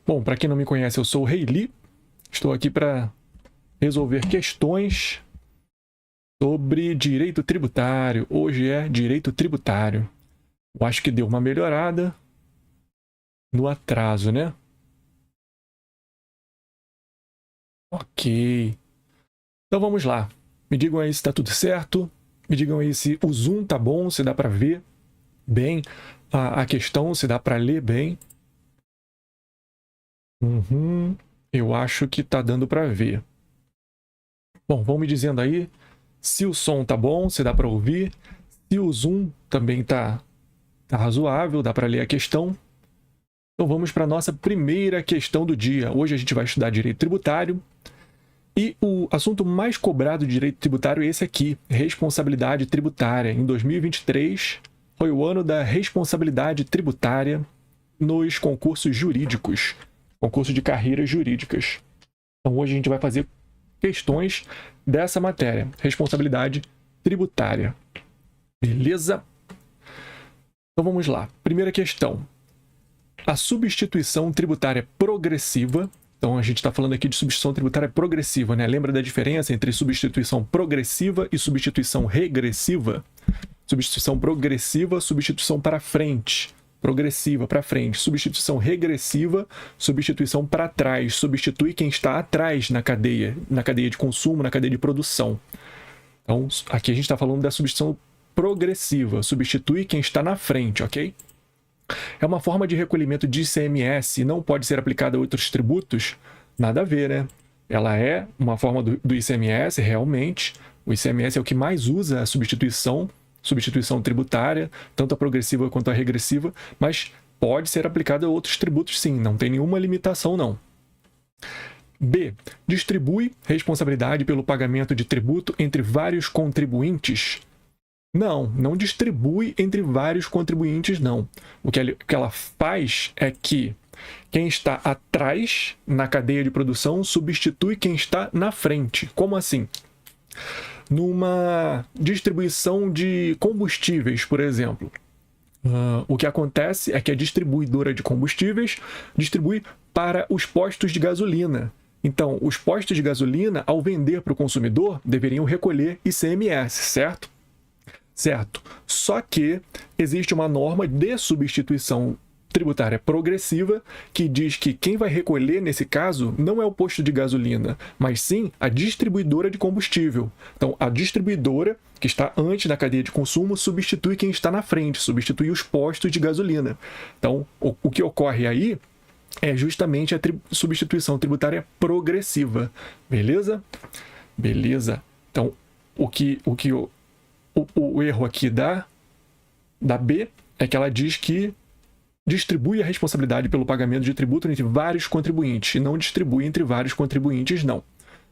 Bom, para quem não me conhece, eu sou o Rei Li. Estou aqui para resolver questões sobre direito tributário. Hoje é direito tributário. Eu acho que deu uma melhorada no atraso, né? Ok. Então vamos lá. Me digam aí se está tudo certo. Me digam aí se o zoom tá bom, se dá para ver bem a questão, se dá para ler bem. Eu acho que tá dando para ver. Bom, vão me dizendo aí se o som tá bom, se dá para ouvir, se o zoom também tá razoável, dá para ler a questão. Então vamos para a nossa primeira questão do dia. Hoje a gente vai estudar direito tributário. E o assunto mais cobrado de direito tributário é esse aqui, responsabilidade tributária. Em 2023 foi o ano da responsabilidade tributária nos concursos jurídicos, concurso de carreiras jurídicas. Então hoje a gente vai fazer questões dessa matéria, responsabilidade tributária. Beleza? Então vamos lá. Primeira questão. A substituição tributária progressiva. Então a gente está falando aqui de substituição tributária progressiva, né? Lembra da diferença entre substituição progressiva e substituição regressiva? Substituição progressiva, substituição para frente. Progressiva para frente. Substituição regressiva, substituição para trás. Substitui quem está atrás na cadeia de consumo, na cadeia de produção. Então aqui a gente está falando da substituição progressiva. Substitui quem está na frente, ok? É uma forma de recolhimento de ICMS e não pode ser aplicada a outros tributos? Nada a ver, né? Ela é uma forma do ICMS, realmente. O ICMS é o que mais usa a substituição tributária, tanto a progressiva quanto a regressiva, mas pode ser aplicada a outros tributos sim, não tem nenhuma limitação não. B. Distribui responsabilidade pelo pagamento de tributo entre vários contribuintes? Não distribui entre vários contribuintes, não. O que ela faz é que quem está atrás na cadeia de produção substitui quem está na frente. Como assim? Numa distribuição de combustíveis, por exemplo, o que acontece é que a distribuidora de combustíveis distribui para os postos de gasolina. Então, os postos de gasolina, ao vender para o consumidor, deveriam recolher ICMS, certo? Certo. Só que existe uma norma de substituição tributária progressiva que diz que quem vai recolher nesse caso não é o posto de gasolina, mas sim a distribuidora de combustível. Então, a distribuidora que está antes da cadeia de consumo substitui quem está na frente, substitui os postos de gasolina. Então, o que ocorre aí é justamente a substituição tributária progressiva. Beleza? Beleza. Então, o erro aqui da B é que ela diz que distribui a responsabilidade pelo pagamento de tributo entre vários contribuintes e não distribui entre vários contribuintes, não.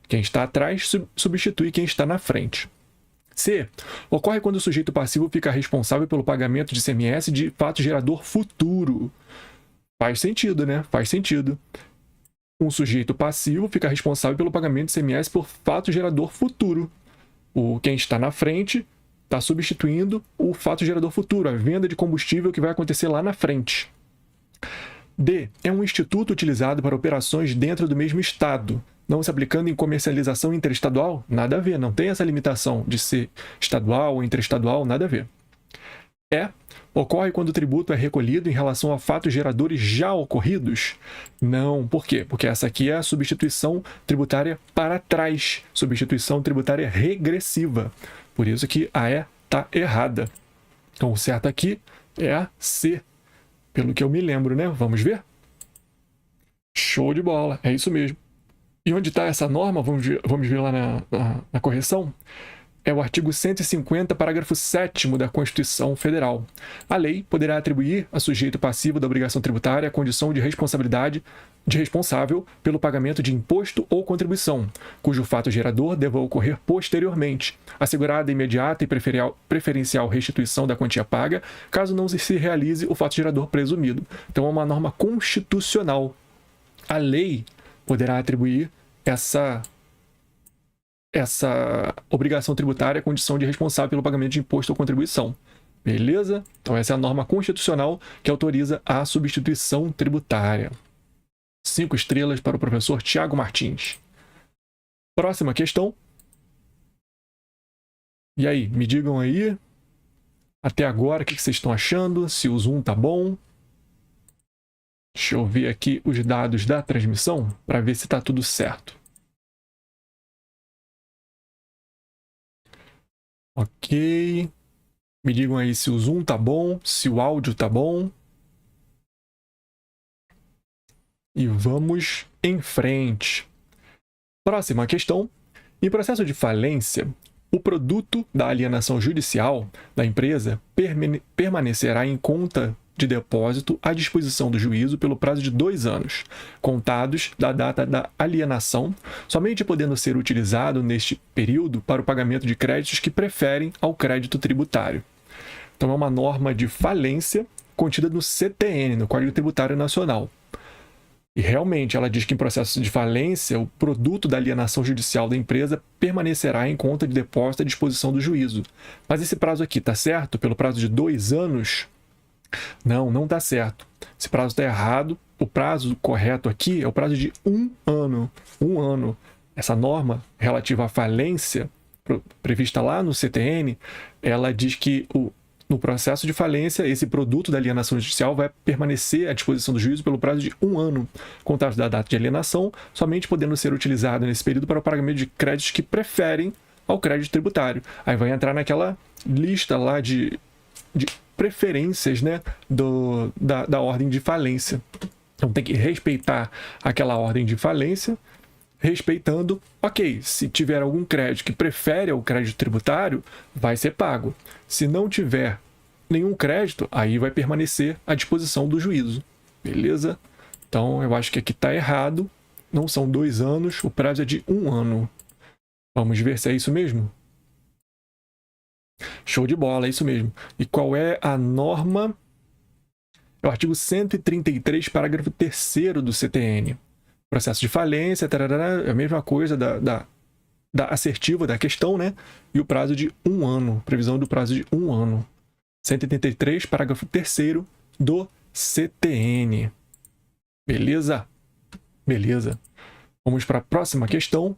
Quem está atrás substitui quem está na frente. C. Ocorre quando o sujeito passivo fica responsável pelo pagamento de ICMS de fato gerador futuro. Faz sentido, né? Faz sentido. Um sujeito passivo fica responsável pelo pagamento de ICMS por fato gerador futuro. Quem está na frente está substituindo o fato gerador futuro, a venda de combustível que vai acontecer lá na frente. D. É um instituto utilizado para operações dentro do mesmo estado, não se aplicando em comercialização interestadual? Nada a ver, não tem essa limitação de ser estadual ou interestadual, nada a ver. E. Ocorre quando o tributo é recolhido em relação a fatos geradores já ocorridos? Não. Por quê? Porque essa aqui é a substituição tributária para trás, substituição tributária regressiva. Por isso que a E está errada. Então, o certo aqui é a C, pelo que eu me lembro, né? Vamos ver? Show de bola, é isso mesmo. E onde está essa norma? Vamos ver lá na correção. É o artigo 150, parágrafo 7º da Constituição Federal. A lei poderá atribuir a sujeito passivo da obrigação tributária a condição de responsabilidade de responsável pelo pagamento de imposto ou contribuição, cujo fato gerador deva ocorrer posteriormente, assegurada imediata e preferencial restituição da quantia paga, caso não se realize o fato gerador presumido. Então, é uma norma constitucional. A lei poderá atribuir essa obrigação tributária à condição de responsável pelo pagamento de imposto ou contribuição. Beleza? Então essa é a norma constitucional que autoriza a substituição tributária. 5 estrelas para o professor Tiago Martins. Próxima questão. E aí, me digam aí, até agora, o que vocês estão achando? Se o zoom tá bom? Deixa eu ver aqui os dados da transmissão para ver se está tudo certo. Ok. Me digam aí se o zoom tá bom, se o áudio tá bom. E vamos em frente. Próxima questão. Em processo de falência, o produto da alienação judicial da empresa permanecerá em conta de depósito à disposição do juízo pelo prazo de 2 anos, contados da data da alienação, somente podendo ser utilizado neste período para o pagamento de créditos que preferem ao crédito tributário. Então, é uma norma de falência contida no CTN, no Código Tributário Nacional. E realmente ela diz que em processo de falência, o produto da alienação judicial da empresa permanecerá em conta de depósito à disposição do juízo. Mas esse prazo aqui está certo? Pelo prazo de 2 anos? Não está certo. Esse prazo está errado. O prazo correto aqui é o prazo de 1 ano. 1 ano. Essa norma relativa à falência, prevista lá no CTN, ela diz que no processo de falência, esse produto da alienação judicial vai permanecer à disposição do juízo pelo prazo de 1 ano, contado da data de alienação, somente podendo ser utilizado nesse período para o pagamento de créditos que preferem ao crédito tributário. Aí vai entrar naquela lista lá de preferências, né, da ordem de falência. Então tem que respeitar aquela ordem de falência, respeitando, ok, se tiver algum crédito que prefere ao crédito tributário, vai ser pago. Se não tiver nenhum crédito, aí vai permanecer à disposição do juízo. Beleza? Então, eu acho que aqui está errado. Não são 2 anos, o prazo é de 1 ano. Vamos ver se é isso mesmo? Show de bola, é isso mesmo. E qual é a norma? É o artigo 133, parágrafo 3º do CTN. Processo de falência, tarará, é a mesma coisa da assertiva da questão, né? E o prazo de 1 ano, previsão do prazo de 1 ano. 183, parágrafo 3º do CTN. Beleza? Beleza. Vamos para a próxima questão.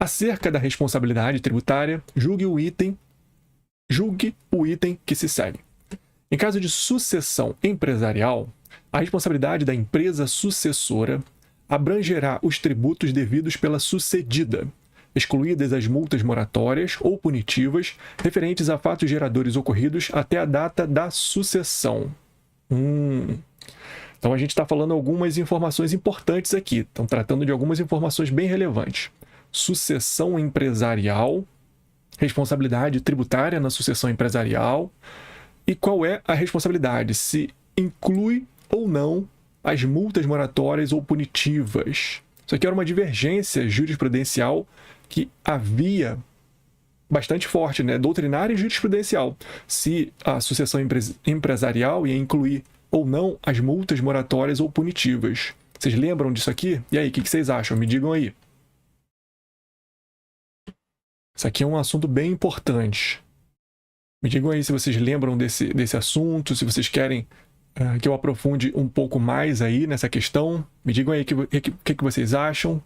Acerca da responsabilidade tributária, julgue o item que se segue. Em caso de sucessão empresarial, a responsabilidade da empresa sucessora abrangerá os tributos devidos pela sucedida, excluídas as multas moratórias ou punitivas referentes a fatos geradores ocorridos até a data da sucessão. Então a gente está falando algumas informações importantes aqui. Estão tratando de algumas informações bem relevantes. Sucessão empresarial, responsabilidade tributária na sucessão empresarial e qual é a responsabilidade, se inclui ou não as multas moratórias ou punitivas. Isso aqui era uma divergência jurisprudencial que havia bastante forte, né? Doutrinária e jurisprudencial. Se a sucessão empresarial ia incluir ou não as multas moratórias ou punitivas. Vocês lembram disso aqui? E aí, o que vocês acham? Me digam aí. Isso aqui é um assunto bem importante. Me digam aí se vocês lembram desse assunto, se vocês querem que eu aprofunde um pouco mais aí nessa questão. Me digam aí o que vocês acham.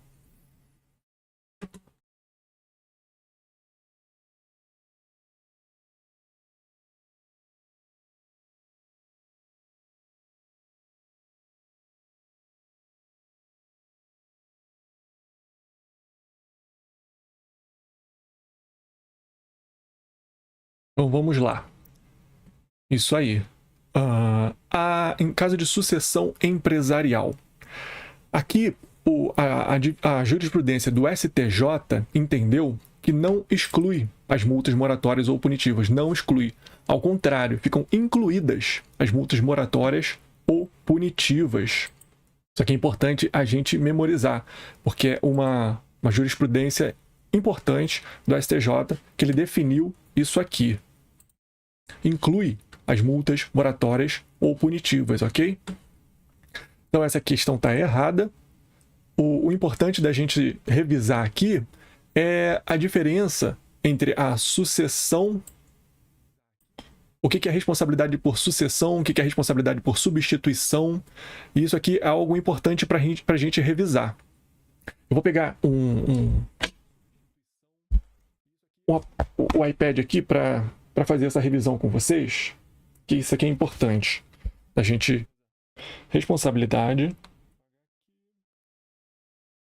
Então vamos lá. Isso aí. Em caso de sucessão empresarial. Aqui, a jurisprudência do STJ entendeu que não exclui as multas moratórias ou punitivas. Não exclui. Ao contrário, ficam incluídas as multas moratórias ou punitivas. Isso aqui é importante a gente memorizar, porque é uma jurisprudência importante do STJ que ele definiu isso aqui. Inclui as multas moratórias ou punitivas, ok? Então essa questão está errada. O importante da gente revisar aqui é a diferença entre a sucessão o que é responsabilidade por sucessão, o que é responsabilidade por substituição. E isso aqui é algo importante para a gente revisar. Eu vou pegar o iPad aqui para fazer essa revisão com vocês, que isso aqui é importante. A gente... Responsabilidade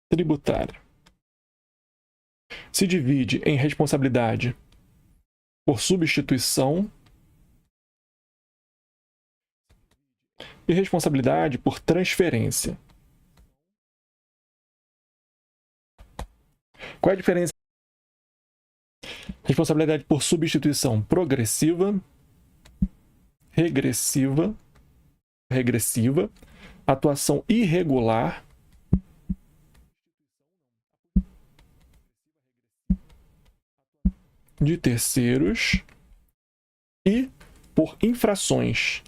tributária se divide em responsabilidade por substituição e responsabilidade por transferência. Qual é a diferença? Responsabilidade por substituição progressiva, regressiva, atuação irregular, de terceiros e por infrações.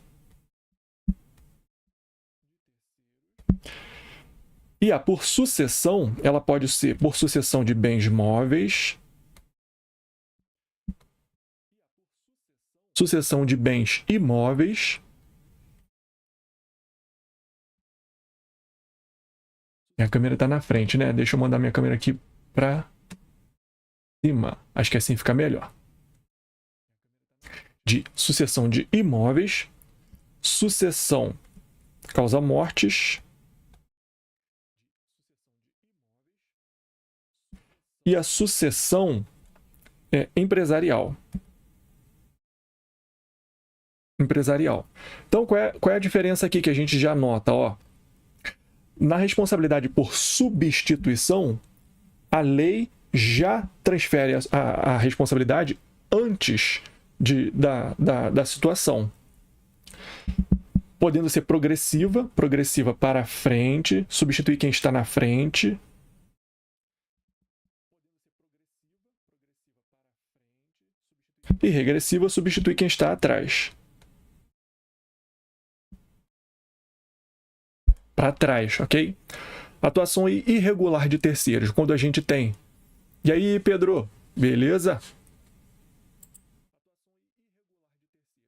E a por sucessão, ela pode ser por sucessão de bens móveis, sucessão de bens imóveis, minha câmera está na frente, né? Deixa eu mandar minha câmera aqui para cima. Acho que assim fica melhor. De sucessão de imóveis, sucessão causa mortes e a sucessão empresarial. Então, qual é a diferença aqui que a gente já nota? Ó, na responsabilidade por substituição, a lei já transfere a responsabilidade antes da situação, podendo ser progressiva para frente, substituir quem está na frente, e regressiva, substituir quem está atrás. Para trás, ok? Atuação irregular de terceiros, quando a gente tem... E aí, Pedro? Beleza?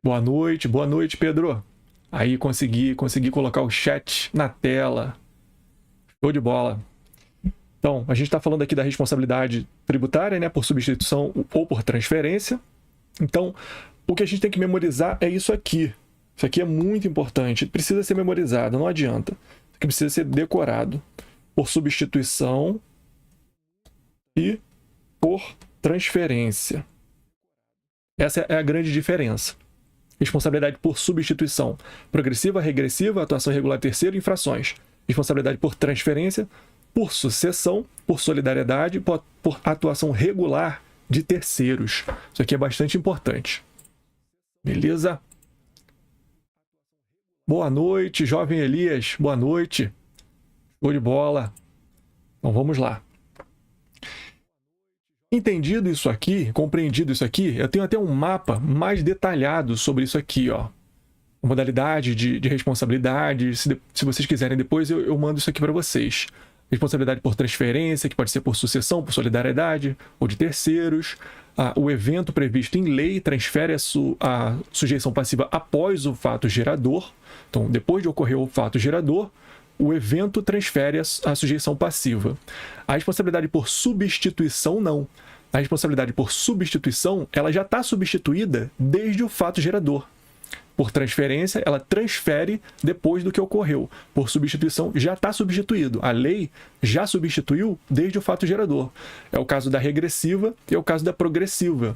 Boa noite, Pedro. Aí, consegui colocar o chat na tela. Show de bola. Então, a gente está falando aqui da responsabilidade tributária, né? Por substituição ou por transferência. Então, o que a gente tem que memorizar é isso aqui. Isso aqui é muito importante. Precisa ser memorizado, não adianta. Isso aqui precisa ser decorado. Por substituição e por transferência. Essa é a grande diferença. Responsabilidade por substituição. Progressiva, regressiva, atuação irregular terceiro, infrações. Responsabilidade por transferência, por sucessão, por solidariedade, por atuação regular de terceiros. Isso aqui é bastante importante. Beleza? Boa noite, jovem Elias. Boa noite. Show de bola. Então vamos lá. Entendido isso aqui, compreendido isso aqui, eu tenho até um mapa mais detalhado sobre isso aqui, ó. A modalidade de responsabilidade. Se vocês quiserem depois, eu mando isso aqui para vocês. Responsabilidade por transferência, que pode ser por sucessão, por solidariedade, ou de terceiros. O evento previsto em lei transfere a sujeição passiva após o fato gerador. Então, depois de ocorrer o fato gerador, o evento transfere a sujeição passiva. A responsabilidade por substituição, não. A responsabilidade por substituição, ela já está substituída desde o fato gerador. Por transferência, ela transfere depois do que ocorreu. Por substituição, já está substituído. A lei já substituiu desde o fato gerador. É o caso da regressiva e é o caso da progressiva.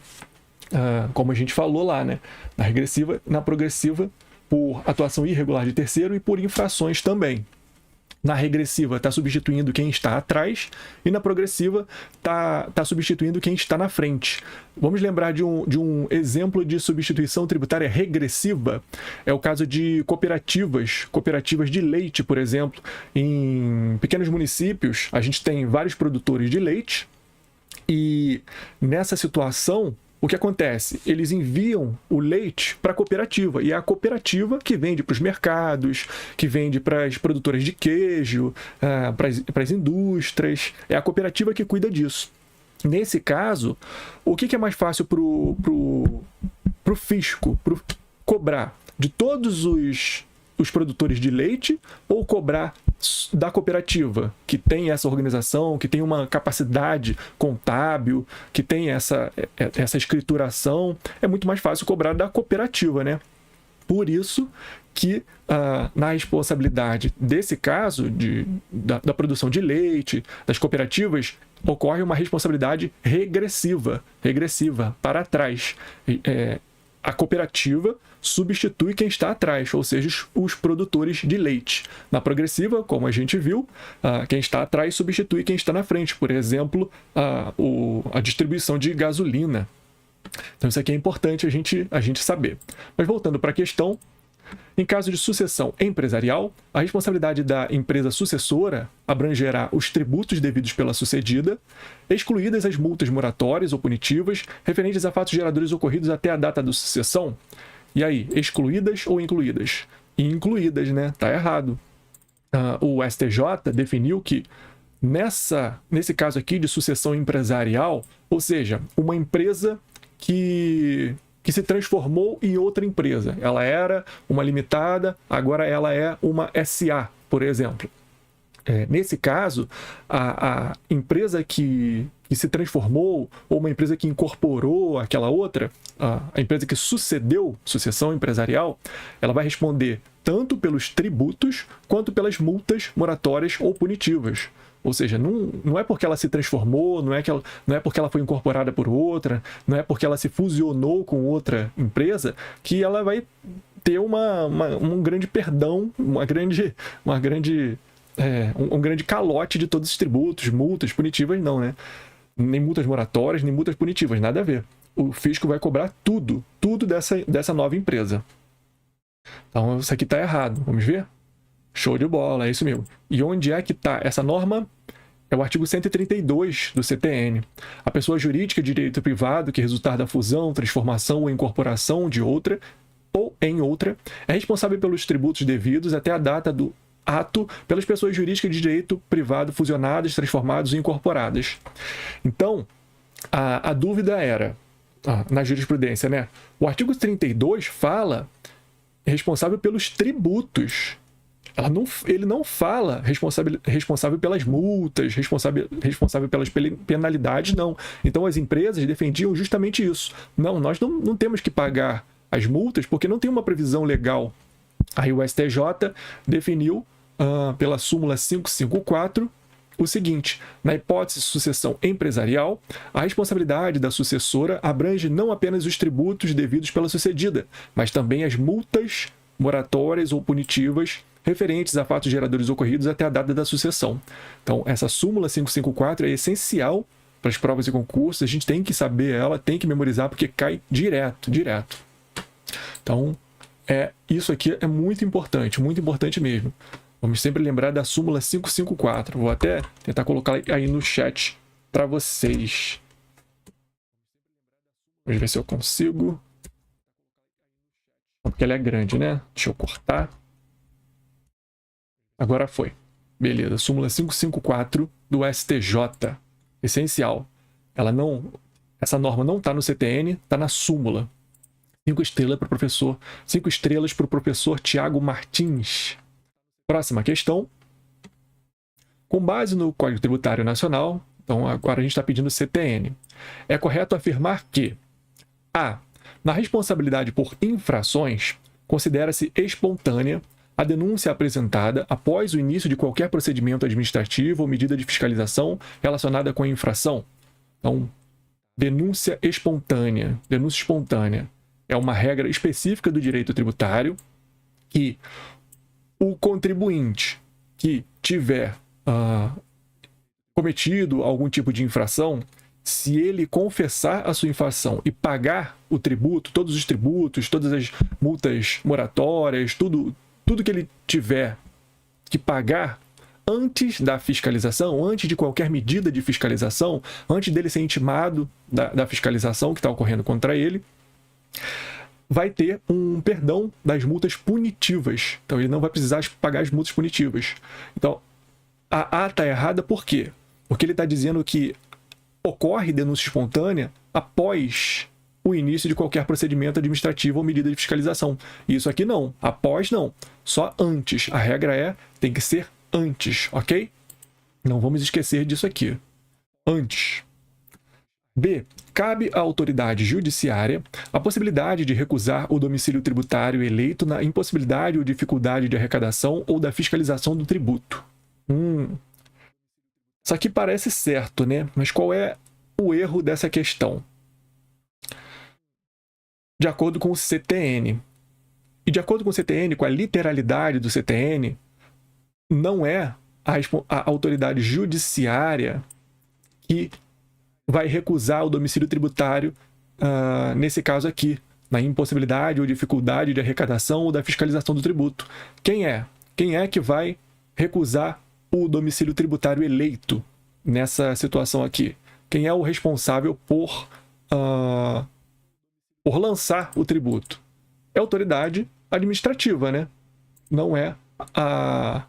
Como a gente falou lá, né? Na regressiva, na progressiva, por atuação irregular de terceiro e por infrações também. Na regressiva está substituindo quem está atrás e na progressiva está substituindo quem está na frente. Vamos lembrar de um exemplo de substituição tributária regressiva. É o caso de cooperativas de leite, por exemplo. Em pequenos municípios, a gente tem vários produtores de leite e nessa situação, o que acontece? Eles enviam o leite para a cooperativa, e é a cooperativa que vende para os mercados, que vende para as produtoras de queijo, para as indústrias, é a cooperativa que cuida disso. Nesse caso, o que é mais fácil para o o fisco, cobrar de todos os produtores de leite ou cobrar da cooperativa, que tem essa organização, que tem uma capacidade contábil, que tem essa escrituração. É muito mais fácil cobrar da cooperativa, né? Por isso que na responsabilidade desse caso da produção de leite, das cooperativas, ocorre uma responsabilidade regressiva para trás. A cooperativa substitui quem está atrás, ou seja, os produtores de leite. Na progressiva, como a gente viu, quem está atrás substitui quem está na frente. Por exemplo, a distribuição de gasolina. Então isso aqui é importante a gente saber. Mas voltando para a questão, em caso de sucessão empresarial, a responsabilidade da empresa sucessora abrangerá os tributos devidos pela sucedida, excluídas as multas moratórias ou punitivas referentes a fatos geradores ocorridos até a data da sucessão. E aí, excluídas ou incluídas? Incluídas, né? Tá errado. O STJ definiu que nesse caso aqui de sucessão empresarial, ou seja, uma empresa que se transformou em outra empresa. Ela era uma limitada, agora ela é uma SA, por exemplo. Nesse caso, a empresa que se transformou, ou uma empresa que incorporou aquela outra, a empresa que sucedeu, sucessão empresarial, ela vai responder tanto pelos tributos quanto pelas multas moratórias ou punitivas. Ou seja, não é porque ela se transformou, não é porque ela foi incorporada por outra, não é porque ela se fusionou com outra empresa que ela vai ter um grande perdão, um grande calote de todos os tributos, multas punitivas, não, né? Nem multas moratórias, nem multas punitivas, nada a ver. O fisco vai cobrar tudo dessa nova empresa. Então, isso aqui está errado. Vamos ver? Show de bola, é isso mesmo. E onde é que está essa norma? É o artigo 132 do CTN. A pessoa jurídica de direito privado que resultar da fusão, transformação ou incorporação de outra ou em outra é responsável pelos tributos devidos até a data do ato pelas pessoas jurídicas de direito privado fusionadas, transformadas ou incorporadas. Então, a dúvida era, na jurisprudência, né? O artigo 32 fala responsável pelos tributos. Ele não fala responsável pelas multas, responsável pelas penalidades, não. Então as empresas defendiam justamente isso. Não, nós não temos que pagar as multas porque não tem uma previsão legal. Aí o STJ definiu pela súmula 554 o seguinte: na hipótese de sucessão empresarial, a responsabilidade da sucessora abrange não apenas os tributos devidos pela sucedida, mas também as multas moratórias ou punitivas referentes a fatos geradores ocorridos até a data da sucessão. Então, essa súmula 554 é essencial para as provas e concursos, a gente tem que saber ela, tem que memorizar, porque cai direto. Então, isso aqui é muito importante mesmo. Vamos sempre lembrar da súmula 554. Vou até tentar colocar aí no chat para vocês. Vamos ver se eu consigo. Porque ela é grande, né? Deixa eu cortar. Agora foi. Beleza. Súmula 554 do STJ. Essencial. Essa norma não está no CTN, está na súmula. 5 estrelas para o professor Tiago Martins. Próxima questão. Com base no Código Tributário Nacional, então agora a gente está pedindo CTN, é correto afirmar que a. Na responsabilidade por infrações, considera-se espontânea a denúncia apresentada após o início de qualquer procedimento administrativo ou medida de fiscalização relacionada com a infração. Então, denúncia espontânea. Denúncia espontânea é uma regra específica do direito tributário que o contribuinte que tiver cometido algum tipo de infração, se ele confessar a sua infração e pagar o tributo, todos os tributos, todas as multas moratórias, tudo que ele tiver que pagar antes da fiscalização, antes de qualquer medida de fiscalização, antes dele ser intimado da fiscalização que está ocorrendo contra ele, vai ter um perdão das multas punitivas. Então, ele não vai precisar pagar as multas punitivas. Então, a A está errada por quê? Porque ele está dizendo que ocorre denúncia espontânea após o início de qualquer procedimento administrativo ou medida de fiscalização. Isso aqui não, após não, só antes. A regra é, tem que ser antes, ok? Não vamos esquecer disso aqui. Antes. B. Cabe à autoridade judiciária a possibilidade de recusar o domicílio tributário eleito na impossibilidade ou dificuldade de arrecadação ou da fiscalização do tributo. Isso aqui parece certo, né? Mas qual é o erro dessa questão? De acordo com o CTN. E de acordo com o CTN, com a literalidade do CTN, não é a autoridade judiciária que vai recusar o domicílio tributário, nesse caso aqui, na impossibilidade ou dificuldade de arrecadação ou da fiscalização do tributo. Quem é? Quem é que vai recusar o domicílio tributário eleito nessa situação aqui? Quem é o responsável por lançar o tributo? É a autoridade administrativa, né? Não é a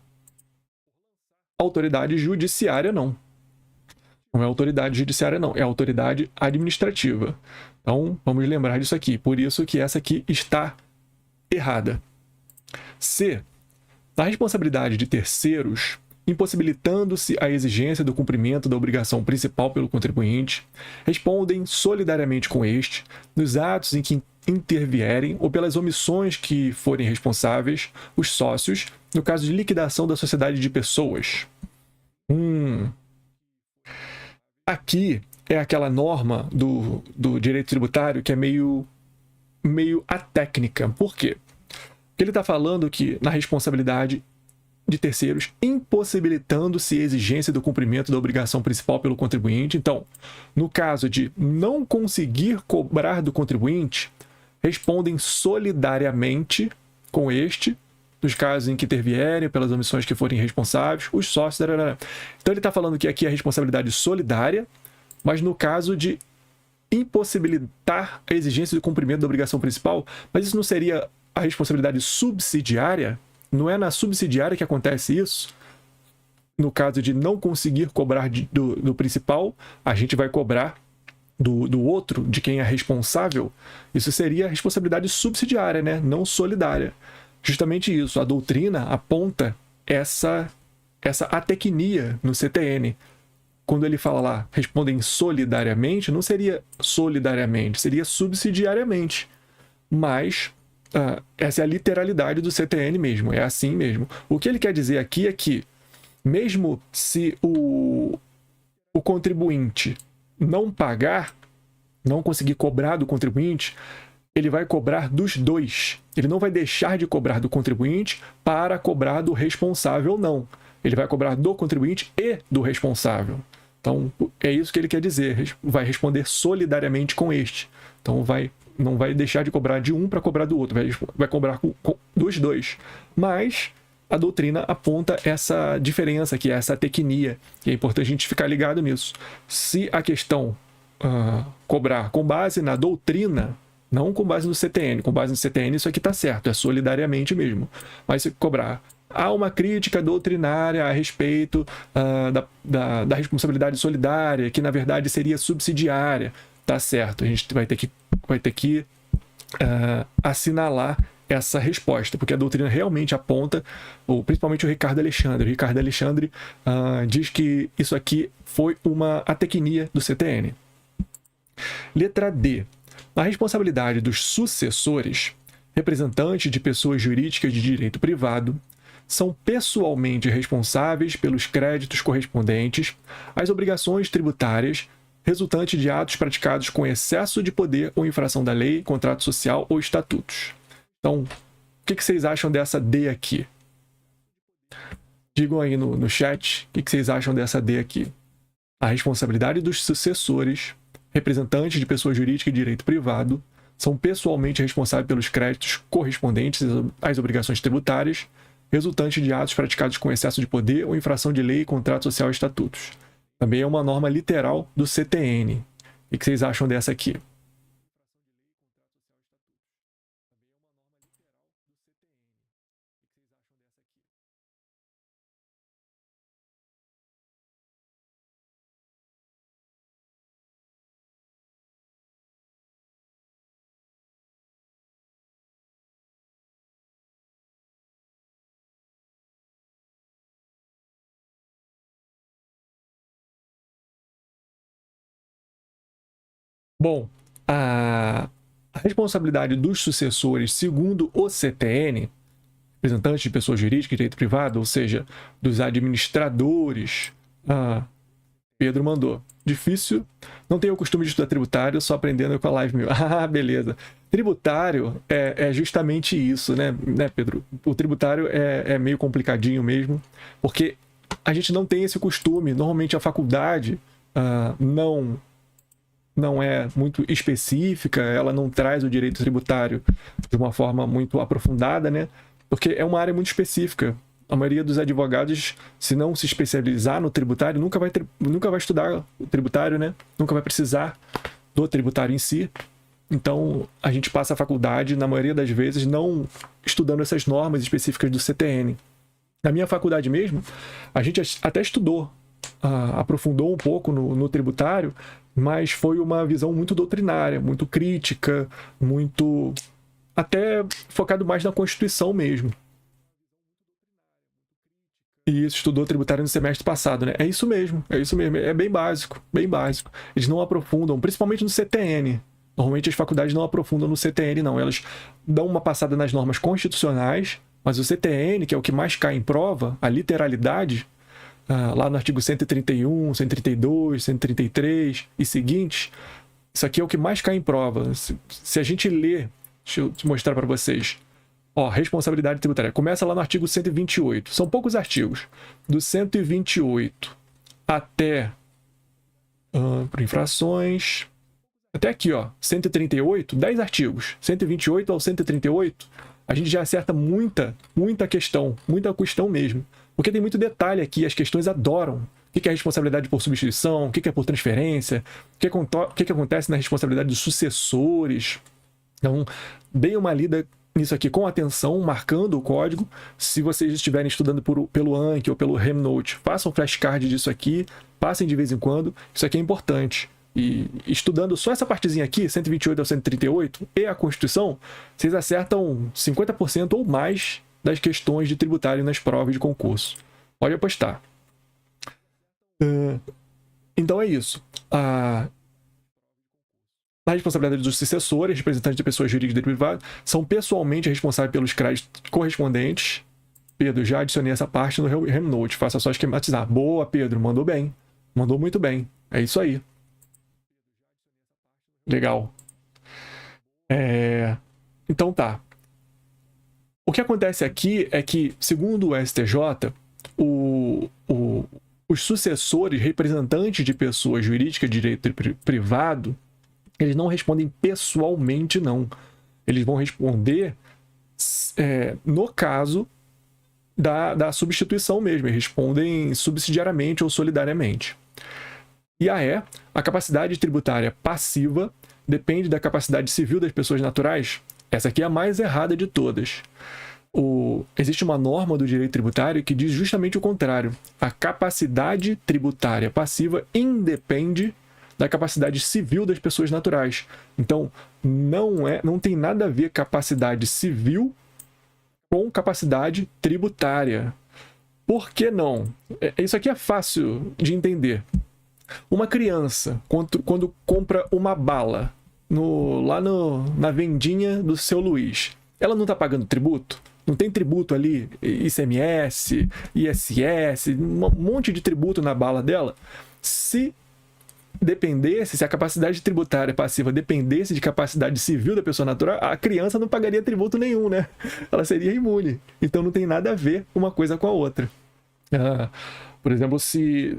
autoridade judiciária, não. Não é autoridade judiciária, não. É autoridade administrativa. Então, vamos lembrar disso aqui. Por isso que essa aqui está errada. C. Na responsabilidade de terceiros, impossibilitando-se a exigência do cumprimento da obrigação principal pelo contribuinte, respondem solidariamente com este nos atos em que intervierem ou pelas omissões que forem responsáveis os sócios, no caso de liquidação da sociedade de pessoas. Aqui é aquela norma do direito tributário que é meio atécnica. Por quê? Porque ele está falando que na responsabilidade de terceiros, impossibilitando-se a exigência do cumprimento da obrigação principal pelo contribuinte. Então, no caso de não conseguir cobrar do contribuinte, respondem solidariamente com este, nos casos em que intervierem, pelas omissões que forem responsáveis, os sócios. Então ele está falando que aqui é a responsabilidade solidária, mas no caso de impossibilitar a exigência do cumprimento da obrigação principal, mas isso não seria a responsabilidade subsidiária? Não é na subsidiária que acontece isso? No caso de não conseguir cobrar do principal, a gente vai cobrar do outro, de quem é responsável. Isso seria a responsabilidade subsidiária, né? Não solidária. Justamente isso, a doutrina aponta essa atecnia no CTN. Quando ele fala lá, respondem solidariamente, não seria solidariamente, seria subsidiariamente. Mas essa é a literalidade do CTN mesmo, é assim mesmo. O que ele quer dizer aqui é que, mesmo se o contribuinte não pagar, não conseguir cobrar do contribuinte, ele vai cobrar dos dois. Ele não vai deixar de cobrar do contribuinte para cobrar do responsável, não. Ele vai cobrar do contribuinte e do responsável. Então, é isso que ele quer dizer. Vai responder solidariamente com este. Então, não vai deixar de cobrar de um para cobrar do outro. Vai cobrar dos dois. Mas a doutrina aponta essa diferença, que é essa tecnia. E é importante a gente ficar ligado nisso. Se a questão cobrar com base na doutrina, não com base no CTN. Com base no CTN, isso aqui está certo, é solidariamente mesmo. Mas se cobrar, há uma crítica doutrinária a respeito da responsabilidade solidária, que na verdade seria subsidiária. Tá certo, a gente vai ter que assinalar essa resposta, porque a doutrina realmente aponta, principalmente o Ricardo Alexandre. O Ricardo Alexandre diz que isso aqui foi uma atecnia do CTN. Letra D. Na responsabilidade dos sucessores, representantes de pessoas jurídicas de direito privado, são pessoalmente responsáveis pelos créditos correspondentes às obrigações tributárias resultantes de atos praticados com excesso de poder ou infração da lei, contrato social ou estatutos. Então, o que vocês acham dessa D aqui? Digam aí no chat o que vocês acham dessa D aqui. A responsabilidade dos sucessores, representantes de pessoa jurídica e direito privado, são pessoalmente responsáveis pelos créditos correspondentes às obrigações tributárias, resultantes de atos praticados com excesso de poder ou infração de lei, contrato social e estatutos. Também é uma norma literal do CTN. O que vocês acham dessa aqui? Bom, a responsabilidade dos sucessores, segundo o CTN, representantes de pessoas jurídicas de direito privado, ou seja, dos administradores, Pedro mandou. Difícil, não tenho o costume de estudar tributário, só aprendendo com a live meu. Ah, beleza. Tributário é justamente isso, né, Pedro? O tributário é meio complicadinho mesmo, porque a gente não tem esse costume. Normalmente a faculdade não é muito específica, ela não traz o direito tributário de uma forma muito aprofundada, né? Porque é uma área muito específica. A maioria dos advogados, se não se especializar no tributário, nunca vai estudar o tributário, né? Nunca vai precisar do tributário em si. Então, a gente passa a faculdade, na maioria das vezes, não estudando essas normas específicas do CTN. Na minha faculdade mesmo, a gente até estudou, aprofundou um pouco no tributário, mas foi uma visão muito doutrinária, muito crítica, muito até focado mais na Constituição mesmo. E isso, estudou tributário no semestre passado, né? É isso mesmo, é bem básico, bem básico. Eles não aprofundam, principalmente no CTN. Normalmente as faculdades não aprofundam no CTN, não. Elas dão uma passada nas normas constitucionais, mas o CTN, que é o que mais cai em prova, a literalidade, lá no artigo 131, 132, 133 e seguintes, isso aqui é o que mais cai em prova. Se a gente ler, deixa eu te mostrar para vocês. Ó, responsabilidade tributária. Começa lá no artigo 128. São poucos artigos. Do 128 até por infrações. Até aqui, ó, 138, 10 artigos. 128 ao 138, a gente já acerta muita questão mesmo. Porque tem muito detalhe aqui, as questões adoram. O que é responsabilidade por substituição? O que é por transferência? O que acontece na responsabilidade dos sucessores? Então, deem uma lida nisso aqui com atenção, marcando o código. Se vocês estiverem estudando pelo Anki ou pelo Remnote, façam flashcard disso aqui, passem de vez em quando. Isso aqui é importante. E estudando só essa partezinha aqui, 128 ao 138, e a Constituição, vocês acertam 50% ou mais das questões de tributário nas provas de concurso. Pode apostar. Então é isso. Na responsabilidade dos sucessores, representantes de pessoas jurídicas de direito privado, são pessoalmente responsáveis pelos créditos correspondentes. Pedro, já adicionei essa parte no Remnote. Faça só esquematizar. Boa, Pedro. Mandou bem. Mandou muito bem. É isso aí. Legal. Então tá. O que acontece aqui é que, segundo o STJ, os sucessores, representantes de pessoas jurídicas de direito privado, eles não respondem pessoalmente, não. Eles vão responder no caso da substituição mesmo. Eles respondem subsidiariamente ou solidariamente. E a capacidade tributária passiva depende da capacidade civil das pessoas naturais. Essa aqui é a mais errada de todas. Existe uma norma do direito tributário que diz justamente o contrário. A capacidade tributária passiva independe da capacidade civil das pessoas naturais. Então, não tem nada a ver capacidade civil com capacidade tributária. Por que não? Isso aqui é fácil de entender. Uma criança, quando compra uma bala lá na vendinha do seu Luiz, ela não está pagando tributo? Não tem tributo ali, ICMS, ISS, um monte de tributo na bala dela? Se a capacidade tributária passiva dependesse de capacidade civil da pessoa natural, a criança não pagaria tributo nenhum, né? Ela seria imune. Então não tem nada a ver uma coisa com a outra. Por exemplo, se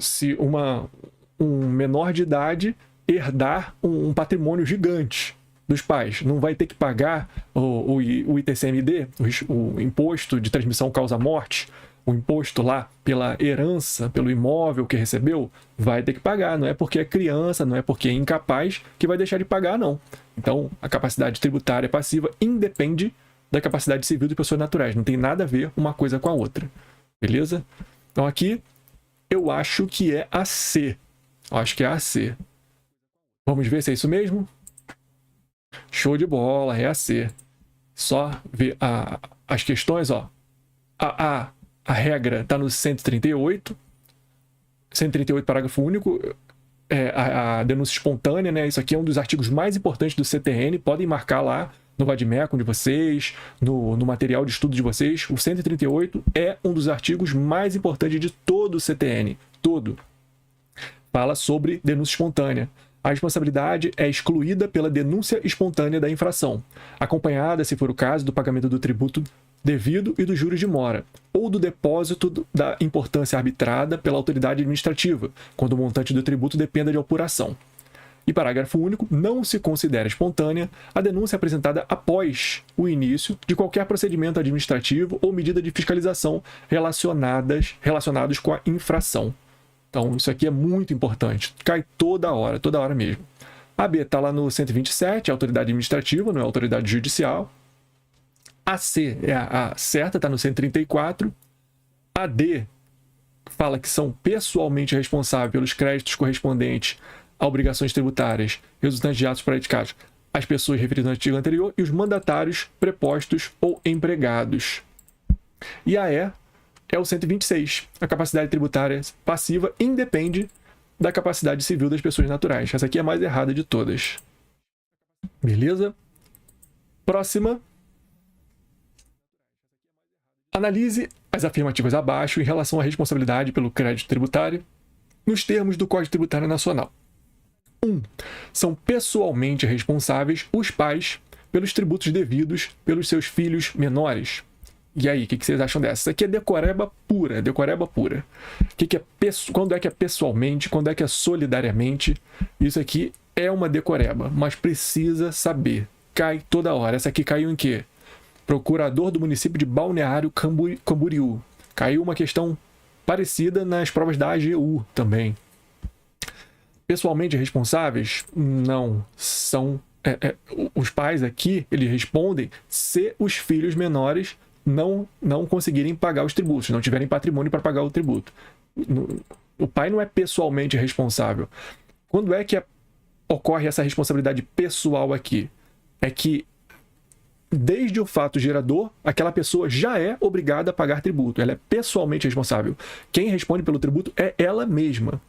um menor de idade herdar um patrimônio gigante dos pais, não vai ter que pagar o ITCMD, o Imposto de Transmissão Causa-Morte, o imposto lá pela herança, pelo imóvel que recebeu, vai ter que pagar. Não é porque é criança, não é porque é incapaz que vai deixar de pagar, não. Então, a capacidade tributária passiva independe da capacidade civil de pessoas naturais. Não tem nada a ver uma coisa com a outra. Beleza? Então, aqui, eu acho que é a C. Eu acho que é a C. Vamos ver se é isso mesmo? Show de bola, é a C. Só ver as questões, ó. A regra está no 138, parágrafo único, a denúncia espontânea, né? Isso aqui é um dos artigos mais importantes do CTN, podem marcar lá no Vademecum de vocês, no material de estudo de vocês. O 138 é um dos artigos mais importantes de todo o CTN, todo. Fala sobre denúncia espontânea. A responsabilidade é excluída pela denúncia espontânea da infração, acompanhada, se for o caso, do pagamento do tributo devido e dos juros de mora, ou do depósito da importância arbitrada pela autoridade administrativa, quando o montante do tributo dependa de apuração. E parágrafo único, não se considera espontânea a denúncia apresentada após o início de qualquer procedimento administrativo ou medida de fiscalização relacionados com a infração. Então, isso aqui é muito importante. Cai toda hora mesmo. A B está lá no 127, a autoridade administrativa, não é a autoridade judicial. A C é a certa, está no 134. A D fala que são pessoalmente responsáveis pelos créditos correspondentes a obrigações tributárias resultantes de atos praticados as pessoas referidas no artigo anterior e os mandatários prepostos ou empregados. E a E é o 126. A capacidade tributária passiva independe da capacidade civil das pessoas naturais. Essa aqui é a mais errada de todas. Beleza? Próxima. Analise as afirmativas abaixo em relação à responsabilidade pelo crédito tributário nos termos do Código Tributário Nacional. 1. São pessoalmente responsáveis os pais pelos tributos devidos pelos seus filhos menores. E aí, o que vocês acham dessa? Isso aqui é decoreba pura, decoreba pura. Quando é que é pessoalmente, quando é que é solidariamente? Isso aqui é uma decoreba, mas precisa saber. Cai toda hora. Essa aqui caiu em quê? Procurador do município de Balneário Camboriú. Caiu uma questão parecida nas provas da AGU também. Pessoalmente responsáveis? Não. São os pais aqui, eles respondem se os filhos menores não conseguirem pagar os tributos, não tiverem patrimônio para pagar o tributo. O pai não é pessoalmente responsável. Quando é que ocorre essa responsabilidade pessoal aqui? É que, desde o fato gerador, aquela pessoa já é obrigada a pagar tributo. Ela é pessoalmente responsável. Quem responde pelo tributo é ela mesma.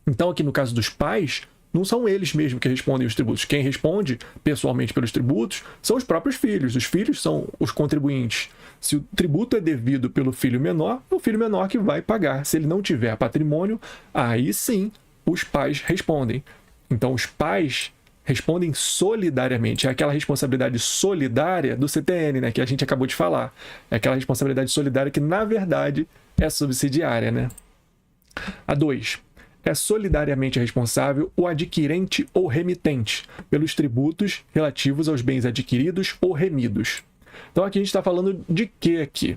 Então, aqui no caso dos pais, não são eles mesmos que respondem os tributos. Quem responde pessoalmente pelos tributos são os próprios filhos. Os filhos são os contribuintes. Se o tributo é devido pelo filho menor, é o filho menor que vai pagar. Se ele não tiver patrimônio, aí sim os pais respondem. Então, os pais respondem solidariamente. É aquela responsabilidade solidária do CTN, né, que a gente acabou de falar. É aquela responsabilidade solidária que, na verdade, é subsidiária, né? A 2. É solidariamente responsável o adquirente ou remitente pelos tributos relativos aos bens adquiridos ou remidos. Então, aqui a gente está falando de quê aqui?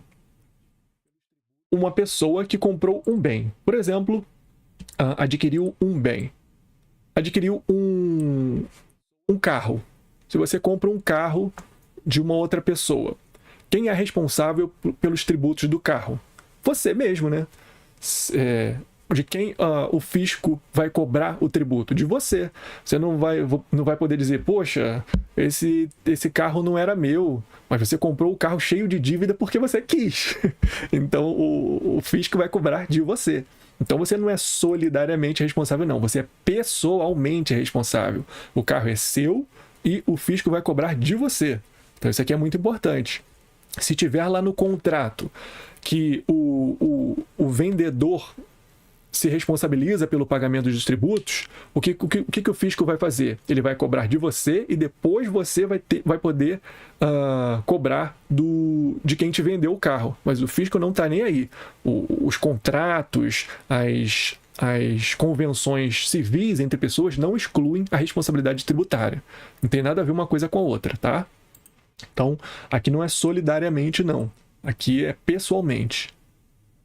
Uma pessoa que comprou um bem. Por exemplo, adquiriu um bem. Adquiriu um carro. Se você compra um carro de uma outra pessoa, quem é responsável pelos tributos do carro? Você mesmo, né? De quem o fisco vai cobrar o tributo? De você. Você não vai poder dizer, poxa, esse carro não era meu, mas você comprou o carro cheio de dívida porque você quis. Então, o fisco vai cobrar de você. Então, você não é solidariamente responsável, não. Você é pessoalmente responsável. O carro é seu e o fisco vai cobrar de você. Então, isso aqui é muito importante. Se tiver lá no contrato que o vendedor se responsabiliza pelo pagamento dos tributos, o que o fisco vai fazer? Ele vai cobrar de você e depois você vai poder cobrar de quem te vendeu o carro. Mas o fisco não está nem aí. Os contratos, as convenções civis entre pessoas não excluem a responsabilidade tributária. Não tem nada a ver uma coisa com a outra, tá? Então, aqui não é solidariamente, não. Aqui é pessoalmente.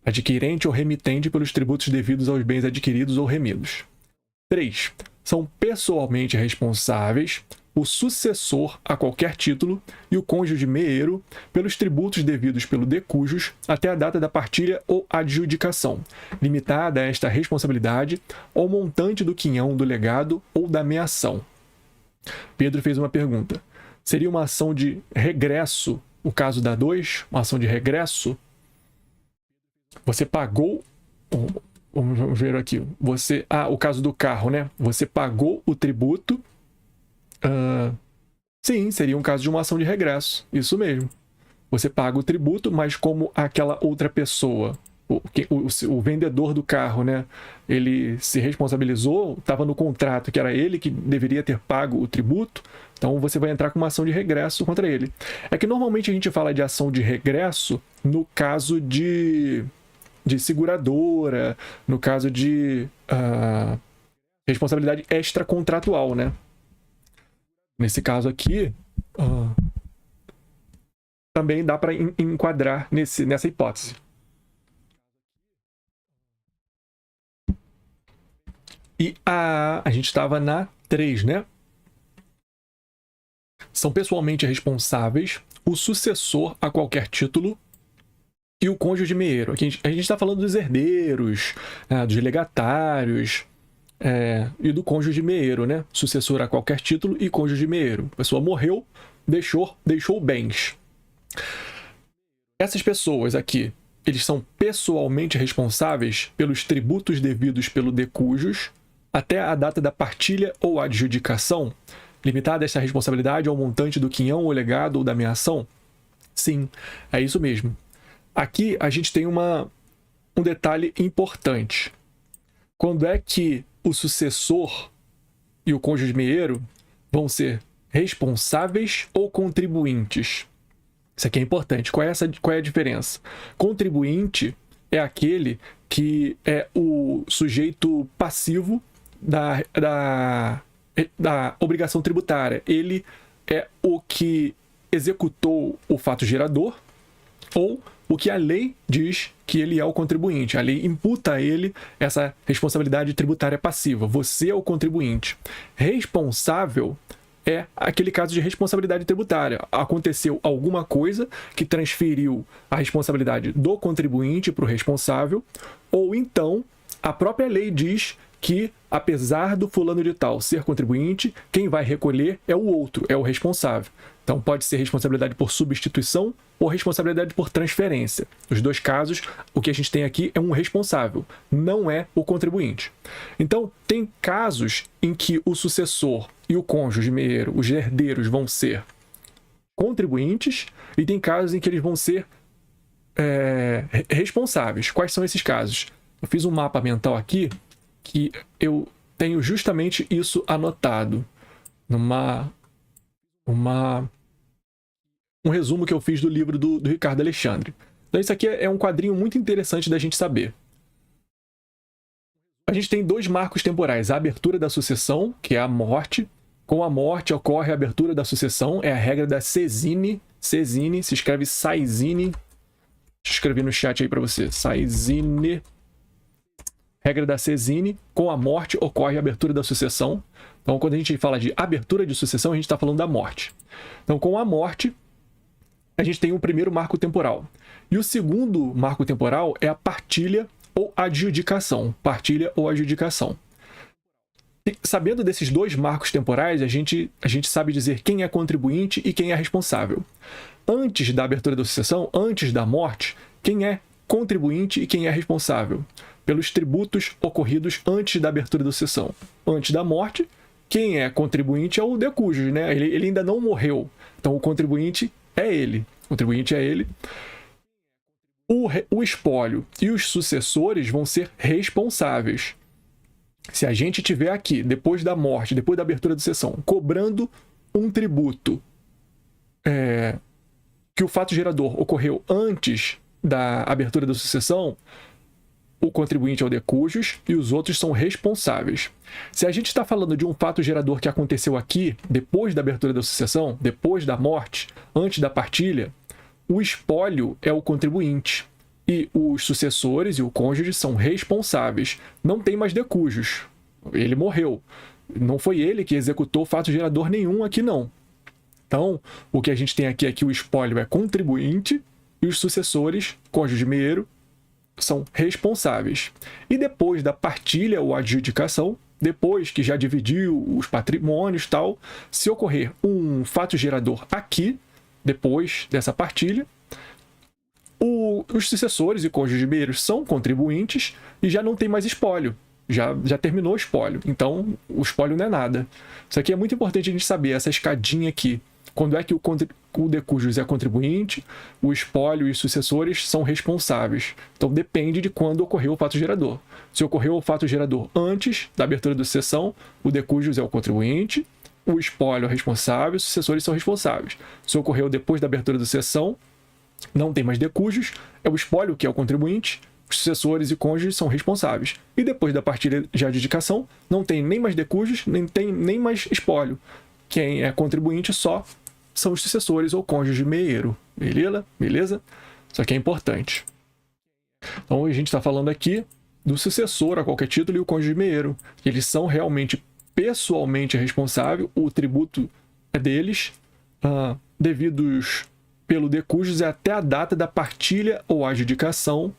Adquirente ou remitente pelos tributos devidos aos bens adquiridos ou remidos. 3. São pessoalmente responsáveis o sucessor a qualquer título e o cônjuge meeiro pelos tributos devidos pelo de cujus até a data da partilha ou adjudicação, limitada a esta responsabilidade ao montante do quinhão do legado ou da meação. Pedro fez uma pergunta. Seria uma ação de regresso o caso da 2? Uma ação de regresso? Você pagou Vamos ver aqui. O caso do carro, né? Você pagou o tributo. Sim, seria um caso de uma ação de regresso. Isso mesmo. Você paga o tributo, mas como aquela outra pessoa, o vendedor do carro, né? Ele se responsabilizou, estava no contrato que era ele que deveria ter pago o tributo, então você vai entrar com uma ação de regresso contra ele. É que normalmente a gente fala de ação de regresso no caso de seguradora, no caso de responsabilidade extracontratual, né? Nesse caso aqui, também dá para enquadrar nessa hipótese. E a gente estava na 3, né? São pessoalmente responsáveis o sucessor a qualquer título e o cônjuge meieiro. Aqui a gente está falando dos herdeiros, dos legatários e do cônjuge meieiro, né? Sucessor a qualquer título e cônjuge meieiro. A pessoa morreu, deixou bens. Essas pessoas aqui, eles são pessoalmente responsáveis pelos tributos devidos pelo de cujus até a data da partilha ou adjudicação, limitada essa responsabilidade ao montante do quinhão ou legado ou da meação? Sim, é isso mesmo. Aqui a gente tem um detalhe importante. Quando é que o sucessor e o cônjuge meieiro vão ser responsáveis ou contribuintes? Isso aqui é importante. Qual é a diferença? Contribuinte é aquele que é o sujeito passivo da obrigação tributária. Ele é o que executou o fato gerador ou o que a lei diz que ele é o contribuinte. A lei imputa a ele essa responsabilidade tributária passiva. Você é o contribuinte. Responsável é aquele caso de responsabilidade tributária. Aconteceu alguma coisa que transferiu a responsabilidade do contribuinte para o responsável, ou então a própria lei diz que, apesar do fulano de tal ser contribuinte, quem vai recolher é o outro, é o responsável. Então pode ser responsabilidade por substituição ou responsabilidade por transferência. Nos dois casos, o que a gente tem aqui é um responsável, não é o contribuinte. Então, tem casos em que o sucessor e o cônjuge meieiro, os herdeiros, vão ser contribuintes, e tem casos em que eles vão ser responsáveis. Quais são esses casos? Eu fiz um mapa mental aqui que eu tenho justamente isso anotado um resumo que eu fiz do livro do Ricardo Alexandre. Então isso aqui é um quadrinho muito interessante da gente saber. A gente tem dois marcos temporais, a abertura da sucessão, que é a morte. Com a morte ocorre a abertura da sucessão, é a regra da Sezine. Sezine, se escreve Saizine. Deixa eu escrever no chat aí para você. Saizine. Regra da Sezine, com a morte ocorre a abertura da sucessão. Então, quando a gente fala de abertura de sucessão, a gente está falando da morte. Então, com a morte, a gente tem o primeiro marco temporal. E o segundo marco temporal é a partilha ou adjudicação. Partilha ou adjudicação. E, sabendo desses dois marcos temporais, a gente sabe dizer quem é contribuinte e quem é responsável. Antes da abertura da sucessão, antes da morte, quem é contribuinte e quem é responsável? Pelos tributos ocorridos antes da abertura da sucessão. Antes da morte, quem é contribuinte é o de cujus, né? Ele ainda não morreu. Então, o contribuinte é ele. O contribuinte é ele. O espólio e os sucessores vão ser responsáveis. Se a gente tiver aqui, depois da morte, depois da abertura da sucessão, cobrando um tributo que o fato gerador ocorreu antes da abertura da sucessão, o contribuinte é o de cujus e os outros são responsáveis. Se a gente está falando de um fato gerador que aconteceu aqui, depois da abertura da sucessão, depois da morte, antes da partilha, o espólio é o contribuinte e os sucessores e o cônjuge são responsáveis. Não tem mais de cujus. Ele morreu. Não foi ele que executou fato gerador nenhum aqui, não. Então, o que a gente tem aqui é que o espólio é contribuinte e os sucessores, cônjuge meieiro, são responsáveis. E depois da partilha ou adjudicação, depois que já dividiu os patrimônios e tal, se ocorrer um fato gerador aqui, depois dessa partilha, os sucessores e cônjuges de meeiros são contribuintes e já não tem mais espólio. Já terminou o espólio. Então, o espólio não é nada. Isso aqui é muito importante a gente saber, essa escadinha aqui. Quando é que o de cujus é contribuinte, o espólio e os sucessores são responsáveis. Então, depende de quando ocorreu o fato gerador. Se ocorreu o fato gerador antes da abertura da sucessão, o de cujus é o contribuinte, o espólio é o responsável, os sucessores são responsáveis. Se ocorreu depois da abertura da sucessão, não tem mais de cujus, é o espólio que é o contribuinte, os sucessores e cônjuges são responsáveis. E depois da partilha de adjudicação, não tem nem mais de cujus, nem mais espólio. Quem é contribuinte só são os sucessores ou cônjuges de meieiro. Beleza? Isso aqui é importante. Então, a gente está falando aqui do sucessor a qualquer título e o cônjuge de meieiro. Eles são realmente pessoalmente responsáveis, o tributo é deles, devidos pelo de cujus é até a data da partilha ou adjudicação.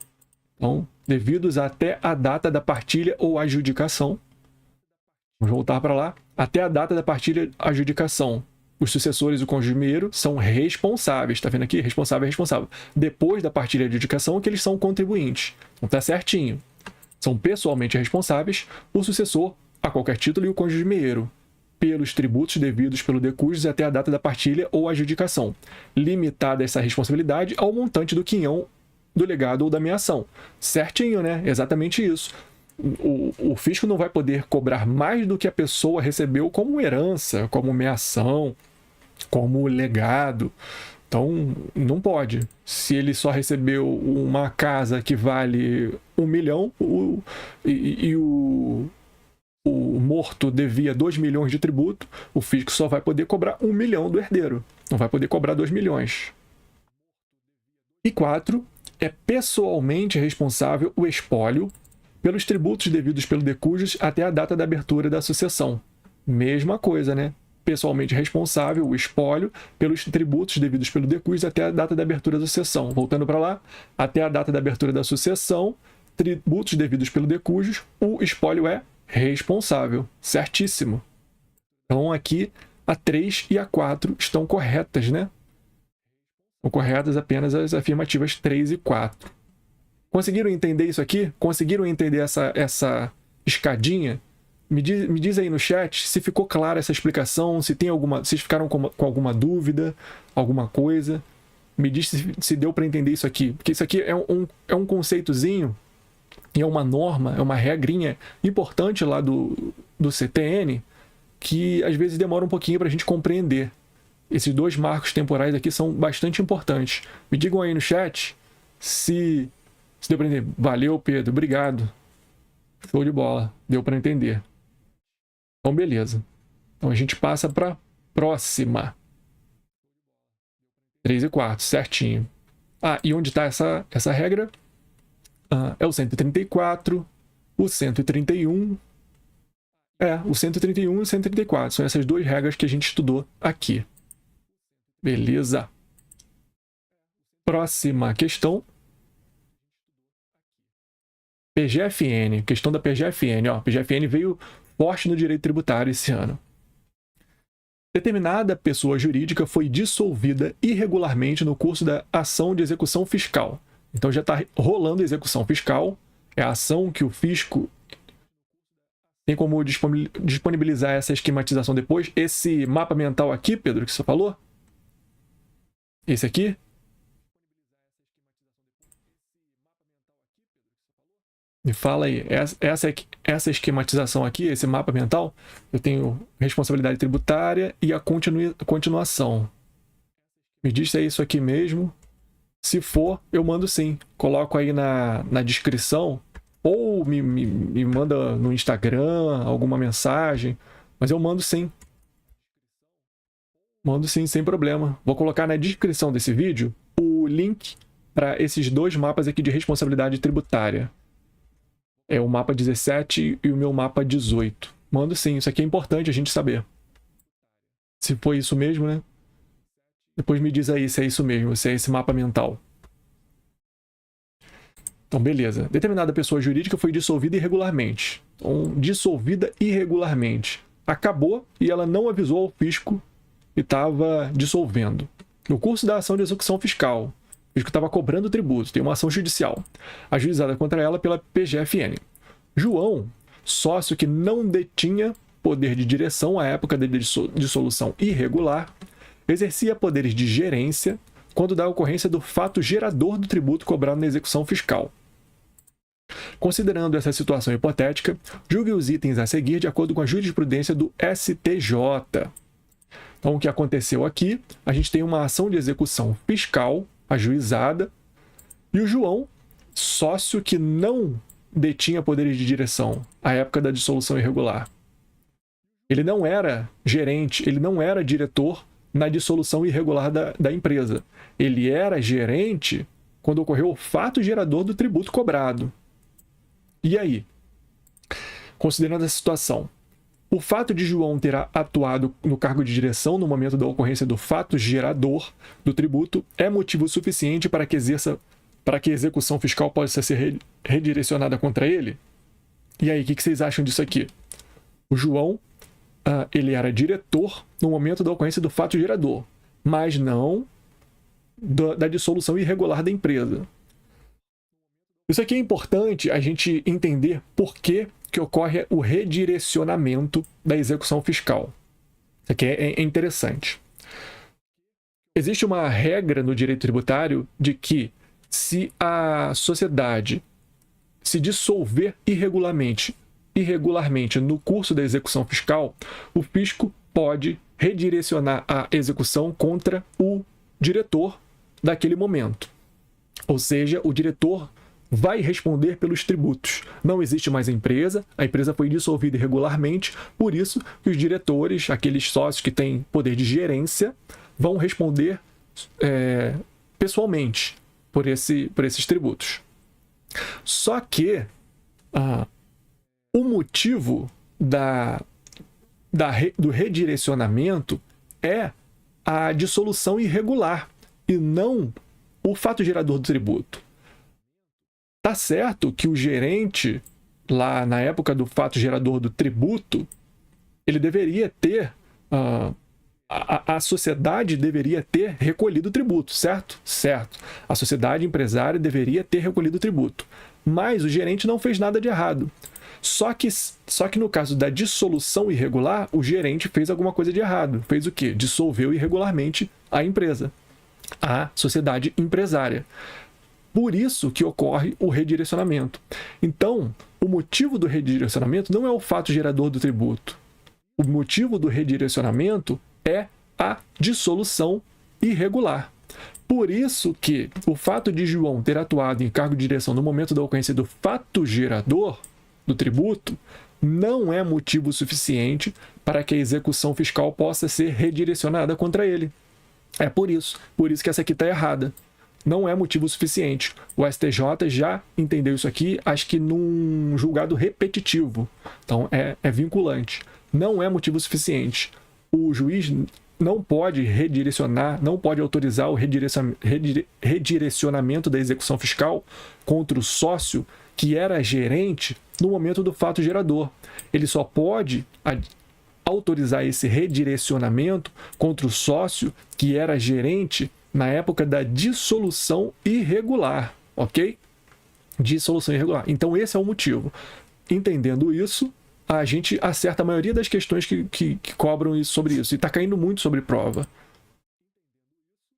Então, devidos até a data da partilha ou adjudicação. Vamos voltar para lá. Até a data da partilha ou adjudicação. Os sucessores do cônjuge meieiro são responsáveis. Está vendo aqui? Responsável é responsável. Depois da partilha e adjudicação, que eles são contribuintes. Então, está certinho. São pessoalmente responsáveis o sucessor a qualquer título e o cônjuge meieiro, pelos tributos devidos pelo de cujus até a data da partilha ou adjudicação. Limitada essa responsabilidade ao montante do quinhão do legado ou da meação. Certinho, né? Exatamente isso. O fisco não vai poder cobrar mais do que a pessoa recebeu como herança, como meação, como legado. Então, não pode. Se ele só recebeu uma casa que vale 1 milhão e o morto devia 2 milhões de tributo, o fisco só vai poder cobrar 1 milhão do herdeiro. Não vai poder cobrar 2 milhões. E 4. É pessoalmente responsável o espólio pelos tributos devidos pelo de cujus até a data da abertura da sucessão. Mesma coisa, né? Pessoalmente responsável o espólio pelos tributos devidos pelo de cujus até a data da abertura da sucessão. Voltando para lá, até a data da abertura da sucessão, tributos devidos pelo de cujus, o espólio é responsável. Certíssimo. Então aqui a 3 e a 4 estão corretas, né? São corretas apenas as afirmativas 3 e 4. Conseguiram entender isso aqui? Conseguiram entender essa escadinha? Me diz aí no chat se ficou clara essa explicação, se vocês ficaram com alguma dúvida, alguma coisa. Me diz se deu para entender isso aqui. Porque isso aqui é um conceitozinho, e é uma norma, é uma regrinha importante lá do CTN, que às vezes demora um pouquinho para a gente compreender. Esses dois marcos temporais aqui são bastante importantes. Me digam aí no chat se deu para entender. Valeu, Pedro. Obrigado. Show de bola. Deu para entender. Então, beleza. Então, a gente passa para a próxima. 3 e 4, certinho. E onde está essa regra? É o 134, o 131. O 131 e o 134. São essas duas regras que a gente estudou aqui. Beleza. Próxima questão. PGFN. Questão da PGFN. PGFN veio forte no direito tributário esse ano. Determinada pessoa jurídica foi dissolvida irregularmente no curso da ação de execução fiscal. Então já está rolando a execução fiscal. É a ação que o fisco tem como disponibilizar essa esquematização depois. Esse mapa mental aqui, Pedro, que você falou? Esse aqui? Me fala aí. Essa esquematização aqui, esse mapa mental, eu tenho responsabilidade tributária e a continuação. Me diz se é isso aqui mesmo. Se for, eu mando sim. Coloco aí na descrição. Ou me manda no Instagram alguma mensagem. Mas eu mando sim. Mando sim, sem problema. Vou colocar na descrição desse vídeo o link para esses dois mapas aqui de responsabilidade tributária. É o mapa 17 e o meu mapa 18. Mando sim, isso aqui é importante a gente saber. Se foi isso mesmo, né? Depois me diz aí se é isso mesmo, se é esse mapa mental. Então, beleza. Determinada pessoa jurídica foi dissolvida irregularmente. Então, dissolvida irregularmente. Acabou e ela não avisou ao fisco que estava dissolvendo. No curso da ação de execução fiscal. fisco estava cobrando tributo, tem uma ação judicial, ajuizada contra ela pela PGFN. João, sócio que não detinha poder de direção à época da dissolução irregular, exercia poderes de gerência quando da ocorrência do fato gerador do tributo cobrado na execução fiscal. Considerando essa situação hipotética, julgue os itens a seguir de acordo com a jurisprudência do STJ. Então, o que aconteceu aqui? A gente tem uma ação de execução fiscal ajuizada e o João, sócio que não detinha poderes de direção à época da dissolução irregular. Ele não era gerente, ele não era diretor na dissolução irregular da empresa. Ele era gerente quando ocorreu o fato gerador do tributo cobrado. E aí? Considerando essa situação, o fato de João ter atuado no cargo de direção no momento da ocorrência do fato gerador do tributo é motivo suficiente para que a execução fiscal possa ser redirecionada contra ele? E aí, o que vocês acham disso aqui? O João, ele era diretor no momento da ocorrência do fato gerador, mas não da dissolução irregular da empresa. Isso aqui é importante a gente entender por que ocorre o redirecionamento da execução fiscal. Isso aqui é interessante. Existe uma regra no direito tributário de que se a sociedade se dissolver irregularmente no curso da execução fiscal, o fisco pode redirecionar a execução contra o diretor daquele momento. Ou seja, o diretor vai responder pelos tributos. Não existe mais a empresa foi dissolvida irregularmente, por isso que os diretores, aqueles sócios que têm poder de gerência, vão responder pessoalmente por esses tributos. Só que o motivo do redirecionamento é a dissolução irregular e não o fato gerador do tributo. Tá certo que o gerente, lá na época do fato gerador do tributo, ele deveria ter, a sociedade deveria ter recolhido o tributo, certo? Certo. A sociedade empresária deveria ter recolhido o tributo. Mas o gerente não fez nada de errado. Só que no caso da dissolução irregular, o gerente fez alguma coisa de errado. Fez o quê? Dissolveu irregularmente a empresa, a sociedade empresária. Por isso que ocorre o redirecionamento. Então, o motivo do redirecionamento não é o fato gerador do tributo. O motivo do redirecionamento é a dissolução irregular. Por isso que o fato de João ter atuado em cargo de direção no momento da ocorrência do fato gerador do tributo não é motivo suficiente para que a execução fiscal possa ser redirecionada contra ele. É por isso que essa aqui está errada. Não é motivo suficiente. O STJ já entendeu isso aqui, acho que num julgado repetitivo. Então, é vinculante. Não é motivo suficiente. O juiz não pode redirecionar, não pode autorizar o redirecionamento da execução fiscal contra o sócio que era gerente no momento do fato gerador. Ele só pode autorizar esse redirecionamento contra o sócio que era gerente na época da dissolução irregular, ok? Dissolução irregular. Então, esse é o motivo. Entendendo isso, a gente acerta a maioria das questões que cobram sobre isso. E está caindo muito sobre prova.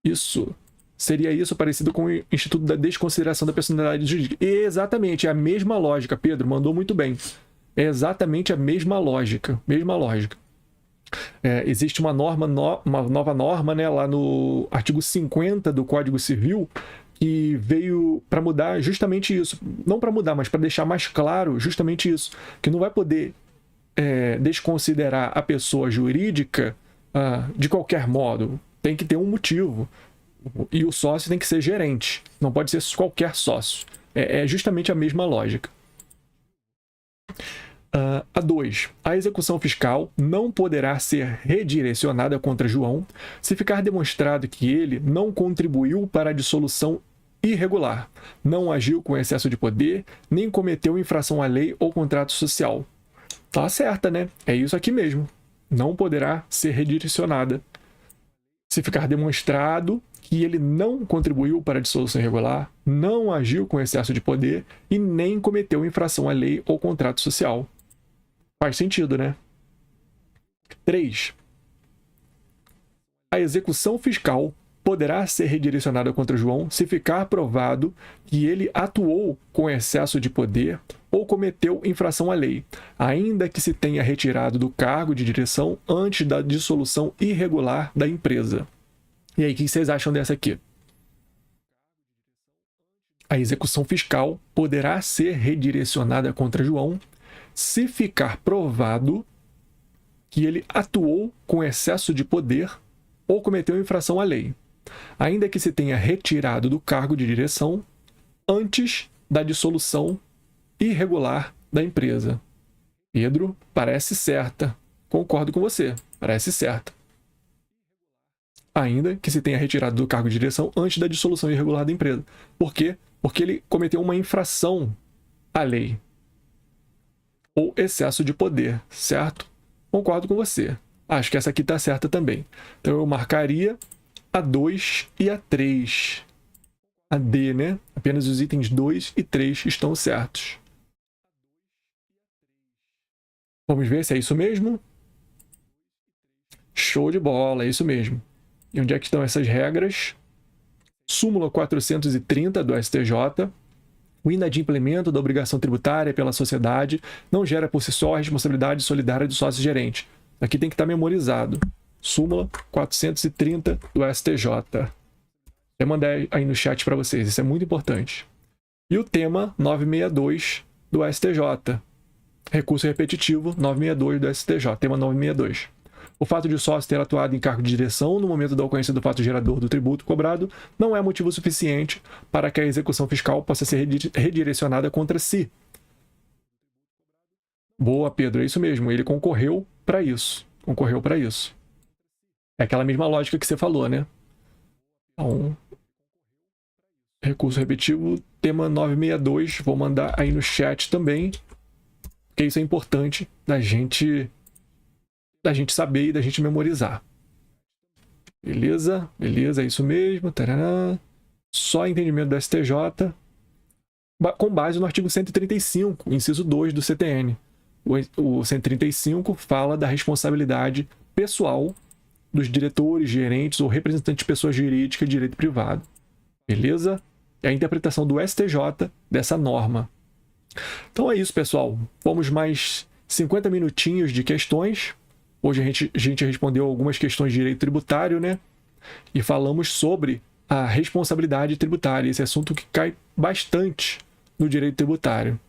Isso. Seria isso parecido com o Instituto da Desconsideração da Personalidade Jurídica. Exatamente, é a mesma lógica. Pedro, mandou muito bem. É exatamente a mesma lógica. Mesma lógica. Existe uma nova norma, né, lá no artigo 50 do Código Civil, que veio para mudar justamente isso. Não para mudar, mas para deixar mais claro justamente isso. Que não vai poder desconsiderar a pessoa jurídica de qualquer modo. Tem que ter um motivo. E o sócio tem que ser gerente. Não pode ser qualquer sócio. É justamente a mesma lógica. A 2. A execução fiscal não poderá ser redirecionada contra João se ficar demonstrado que ele não contribuiu para a dissolução irregular, não agiu com excesso de poder, nem cometeu infração à lei ou contrato social. Tá certa, né? É isso aqui mesmo. Não poderá ser redirecionada se ficar demonstrado que ele não contribuiu para a dissolução irregular, não agiu com excesso de poder e nem cometeu infração à lei ou contrato social. Faz sentido, né? 3. A execução fiscal poderá ser redirecionada contra João se ficar provado que ele atuou com excesso de poder ou cometeu infração à lei, ainda que se tenha retirado do cargo de direção antes da dissolução irregular da empresa. E aí, o que vocês acham dessa aqui? A execução fiscal poderá ser redirecionada contra João se ficar provado que ele atuou com excesso de poder ou cometeu infração à lei, ainda que se tenha retirado do cargo de direção antes da dissolução irregular da empresa. Pedro, parece certa. Concordo com você, parece certa. Ainda que se tenha retirado do cargo de direção antes da dissolução irregular da empresa. Por quê? Porque ele cometeu uma infração à lei ou excesso de poder, certo? Concordo com você. Acho que essa aqui está certa também. Então eu marcaria a 2 e a 3. A D, né? Apenas os itens 2 e 3 estão certos. Vamos ver se é isso mesmo? Show de bola, é isso mesmo. E onde é que estão essas regras? Súmula 430 do STJ. O inadimplemento da obrigação tributária pela sociedade não gera por si só a responsabilidade solidária do sócio-gerente. Aqui tem que estar memorizado. Súmula 430 do STJ. Eu mandei aí no chat para vocês, isso é muito importante. E o tema 962 do STJ. Recurso repetitivo 962 do STJ, tema 962. O fato de o sócio ter atuado em cargo de direção no momento da ocorrência do fato gerador do tributo cobrado não é motivo suficiente para que a execução fiscal possa ser redirecionada contra si. Boa, Pedro, é isso mesmo. Ele concorreu para isso. Concorreu para isso. É aquela mesma lógica que você falou, né? Então, recurso repetitivo, tema 962. Vou mandar aí no chat também, porque isso é importante da gente saber e da gente memorizar. Beleza? Beleza, é isso mesmo. Tarará. Só entendimento do STJ com base no artigo 135, inciso 2 do CTN. O 135 fala da responsabilidade pessoal dos diretores, gerentes ou representantes de pessoas jurídicas de direito privado. Beleza? É a interpretação do STJ dessa norma. Então é isso, pessoal. Vamos mais 50 minutinhos de questões. Hoje a gente respondeu algumas questões de direito tributário, né? E falamos sobre a responsabilidade tributária, esse assunto que cai bastante no direito tributário.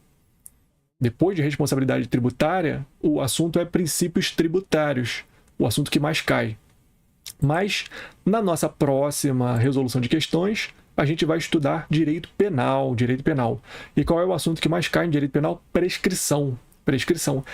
Depois de responsabilidade tributária, o assunto é princípios tributários, o assunto que mais cai. Mas, na nossa próxima resolução de questões, a gente vai estudar direito penal, direito penal. E qual é o assunto que mais cai em direito penal? Prescrição. Prescrição.